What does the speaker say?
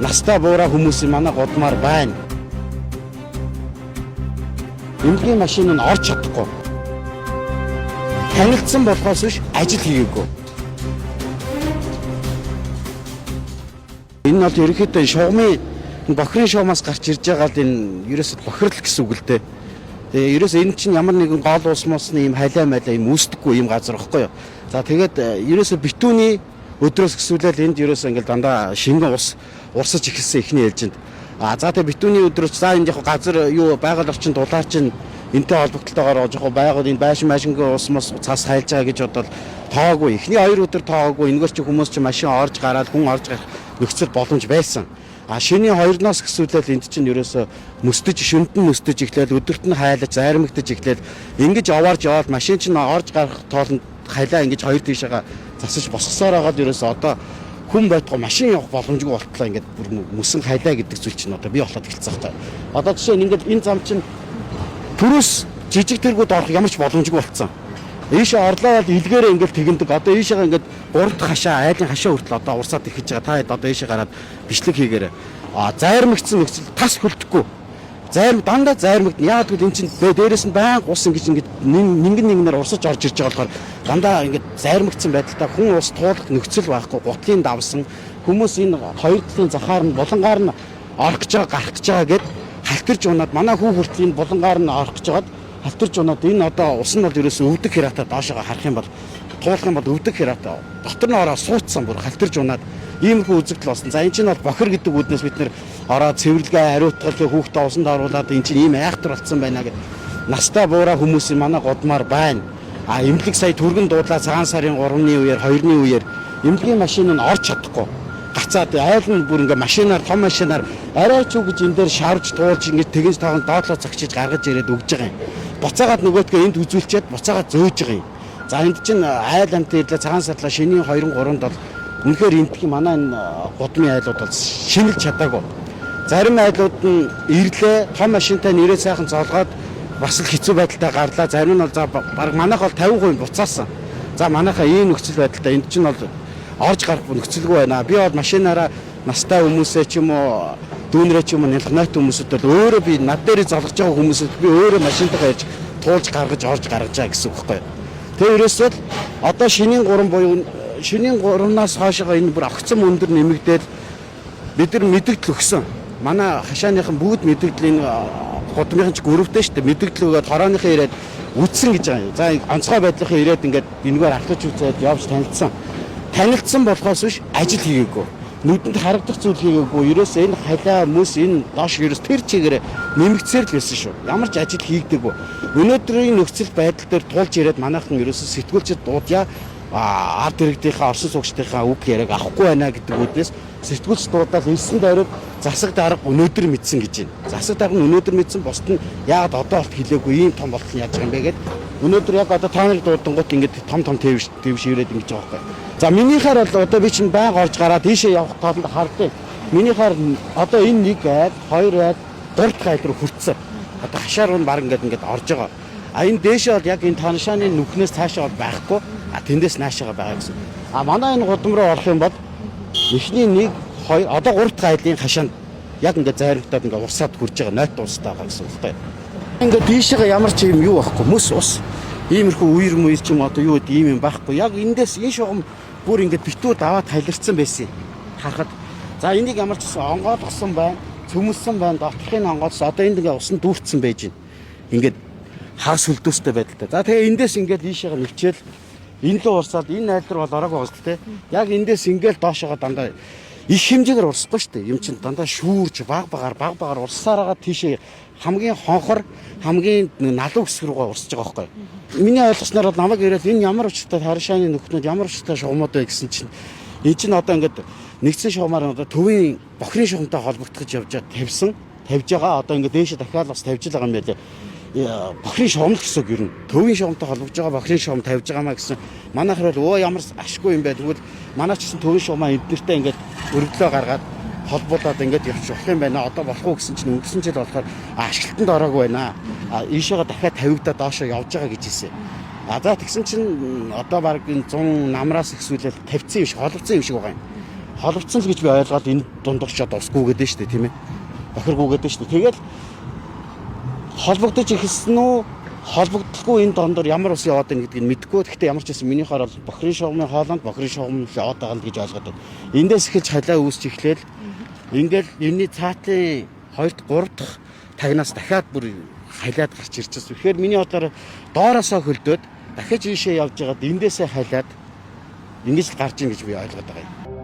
настай буураа хүмүүсийн манай гудмаар байна. Эмнэлгийн машин нь орж чадахгүй. Танилцсан болохоос биш ажил хийгээгүй. Энэ бол ерөнхийдөө шугамын бохирын шугамаас гарч ирж байгаа л энэ ерөөсөд бохирл гэсэн үг л дээ. Тэгээ ерөөсөө энэ чинь ямар нэгэн гол ус мосны юм халаа малаа юм үүсдэггүй юм газар واخхой юу. За тэгээд ерөөсөө битүүний өдрөөс гисүүлэл энд ерөөсөө ингээл дандаа шингэн ус урсаж ихсэн ихний ээлжинд. За тэгээ битүүний өдрөөс за энэ яг газар юу байгаль орчин дулаарч энтэй холбогдлолтойгоор жоохон байгуул энэ байшин машингийн ус мос цаас хайлж байгаа гэж бодвол тоогүй. Эхний 2 өдөр тоогүй. Энэгээр чи хүмүүс чи машин орж гараад хүн орж гарах нөхцөл боломж байсан. Шинийн 2-ноос гисүүлэл энд чинь ерөөсөө мөсдөж шөнтөн мөсдөж эхлээл өдөрт нь хайлаж зайрмагдаж эхлээл ингэж аваарж яваад машин чинь орж гарах тоолонд хайлаа ингэж хоёр тийшээгээ засаж босгосоор байгаад ерөөсөө одоо хүн байтугай машин явах боломжгүй болтлоо ингээд бүр мөсөн хайлаа гэдэг зүйл чинь одоо бий болоод эхэлсэн байна. Одоо жишээ нь ингээд энэ зам чинь түрүүс жижиг тэргүүд орох ямар ч боломжгүй болцсон. Ийшээ орлоо бол илгээрээ ингээд тэгэндэг. Одоо ийшээгээ ингээд гурав дахь хашаа, айлын хашаа хүртэл одоо урсаад ирэх гэж байгаа. Та одоо ийшээ гараад бичлэг хийгээрэй. Зайрмагдсан нөхцөл тас хөлдөхгүй. Дандаа зайрмагд. Яагаад гэвэл эн чинь дээрээс нь байнга ус ингэж нэгнээр урсаж орж ирж байгаа болохоор дандаа ингээд зайрмагдсан байдалтай хүн ус туулах нөхцөл байхгүй. Гутлын давсан хүмүүс энэ хоёр талын захаар нь булангаар нь орох гэж байгаа, гарах гэж байгаа гэд халтарж унаад манай хүү хүртэл энэ булангаар нь орох гэж байгаад халтарж унаад энэ одоо ус нь бол ерөөсөө өвдөг хираатаа доошоо харах юм бол туулах юм бол өвдөг хираатаа дотор нь ороо суудсан бүр халтарж унаад иймэрхүү үзэгдэл болсон. За энэ чинь бол бохир гэдэг үднээс бид нэр ороод цэвэрлэгээ хариуцгал хүүхдээ усанд оруулаад энэ чинь ийм айхтар болсон байна гэд настай буураа хүмүүсийн манай гудмаар байна. Эмнэлэг сая түргэн дуудлаа цагаан сарын 3-ны үеэр 2-ны үеэр эмнэлгийн машин нь орж чадахгүй. Гацаад айл нь бүр ингээ машинаар том машинаар арай ч үг гэж энэ дээр шавж туулж ингээ тэгэж таахан доотлоо цагчиж гаргаж ирээд өгж байгаа юм. Буцаагаад нөгөөдгөө энд үзүүлчихэд буцаагаад зөөж байгаа юм. За энд чинь айл амт ирлээ цагаан сарлаа шинийн 2-3-нд бол үнэхээр эндхийн манай энэ гудмын айлууд бол шинэлж чадаагүй. Зарим айлууд нь ирлээ том машинтай нэрээ сайхан зоолгоод бас л хэцүү байдалтай гарлаа. Зарим нь бол за баг манайх бол 50% буцаасан. За манайхаа ийм нөхцөл байдалтай энд чинь бол орж гарах нөхцөлгүй байна. Би бол машинаараа настай хүмүүсээ ч юм уу дүүнрээ ч юм уу нэлгнайт хүмүүсд бол өөрөө би над дээр залгаж байгаа хүмүүсд би өөрөө машинтайгаа ярьж туулж гаргаж орж гаргаж байгаа гэсэн үг байхгүй. Тэгээ ерөөсөө одоо шинийн 3 буюу шинийн 3-наас хоошоо энэ бүр огцом өндөр нэмэгдээд бид нар мэдээлэл өгсөн. Манай хашааныхан бүгд мэдээллийн гудмынхан ч гөрөвтэй шүү дээ. Мэдээлэл өгөөд хорооныхаа ирээд үтсэн гэж байгаа юм. За онцгой байдлынхаа ирээд ингээд энэгээр автаж үзээд явж танилцсан болохоос биш ажил хийгээгүй. Нүдэнд харагдах зүйл хийгээгүй. Ерөөсөө энэ халаа мөс энэ доош ерөөс тэр чигээр нэмэгцээр л байсан шүү. Ямар ч ажил хийгдэггүй. Өнөөдрийн нөхцөл байдал дээр тулж ирээд манайхан ерөөсөө сэтгүүлчд дуудъя. Ард иргэдийнхаа орсон суугчдынхаа үг яриаг авахгүй байна гэдэг үднээс сэтгүүлч дуудаал элсэн дайраад засаг дарга өнөөдөр мэдсэн гэж байна. Засаг дарга нь өнөөдөр мэдсэн босд нь яагаад одоо болт хэлээгүй ийм том болтол яаж байгаа юм бэ гэд өнөөдөр яг одоо тааныг дуудангууд ингэж том твш ирээд ингэж байгаа байхгүй. За минийхаар бол одоо би чинь байнга орж гараад ийшээ явах тоолонд хардیں۔ Минийхаар одоо энэ нэг айд, хоёр айд, гурав дахь айд руу хүрцэн. Одоо хашаар нь баг ингэж орж байгаа. Энэ дээшээ бол яг энэ таншааны нүхнээс цаашаа бол байхгүй. Тэндээс наашаага байгаа гэсэн. Манай энэ гудам руу орох юм бол эхний 1 2 одоо 3 дахь айлын хашаанд яг ингээд зайрагтаад ингээд урсаад хурж байгаа нойт уустай байгаа гэсэн үг байна. Ингээд дийшээ ямар ч юм юу байхгүй мөс ус иймэрхүү үер мөер ч юм одоо юу гэдэг ийм юм байхгүй. Яг эндээс энэ шугам бүр ингээд битүүд аваад тайлэрсан байсан. Харахад за энийг ямар ч онгойлгосон байна, цөмөлсөн байна, доторхын онгойлс одоо энд ингээд усан дүүрцсэн байж байна. Ингээд хагас хөлдөөстэй байдалтай. За тэгээ эндээс ингээд ийшээгээ нэвчээл энэ л урсаад энэ айл руу бол ороагүй байна л те. Яг эндээс ингээл доошоо дандаа их хэмжээгээр урсахгүй шүү дээ. Юм чин дандаа шүүрж баг багаар урсаараа тийшээ хамгийн хонхор хамгийн налуу хэсэг рүүгээ урсаж байгаа байхгүй. Миний ойлгосноор бол намайг ирээд энэ ямар учиртай харшааны нөхнүүд ямар учиртай шугамуд вэ гэсэн чинь энэ чинь одоо ингээд нэгдсэн шугамаар одоо төвийн бохирын шугамтай холбогдох гэж тавьж байгаа. Одоо ингээд дээшээ дахиад бас тавьж байгаа юм байлээ. Бохирын шугам л гэсэн үг юм. Төвийн шугамтай холбогдож байгаа бохирын шугам тавьж байгаамаа гэсэн. Манайхаар бол ямар ашгүй юм бэ. Тэгвэл манай ч гэсэн төвийн шугамаа эднэртэй ингээд өргөлөө гаргаад холбуулаад ингээд явчих болох юм байна. Одоо болох уу гэсэн чинь өнгөрсөн жил болохоор ашиглалтанд ороогүй байна. Ийшээгээ дахиад тавигдаад доошоо явж байгаа гэж хэлсэн. За тэгсэн чинь одоо баг энэ 100 намраас ихсүүлэл тавьсан юм шиг холбоцсон юм шиг байгаа юм. холбогдсон л гэж би ойлгоод энэ дундагч усгүйгээд байна шүү дээ тийм ээ. Бохиргүйгээд байна шүү дээ. Тэгэл холбогдож ихсэн үү холбогдолгүй энэ дондор ямар ус яваад байна гэдгийг мэдэхгүй. Гэхдээ ямар ч байсан миний хаар бол бохирын шугамын хоолойнд бохирын шугам яваад байгаа л гэж ойлгоод байна. Эндээс эхэлж халаа үүсч эхлээл ингээл энэний цаатлын 2-3 дахь тагнаас дахиад бүр халаад гарч ирж байгаа. Тэгэхээр миний бодлоор доороосоо хөлдөөд дахиж ийшээ явж байгаад эндээсээ халаад ингэж л гарч ийн гэж би ойлгоод байгаа юм.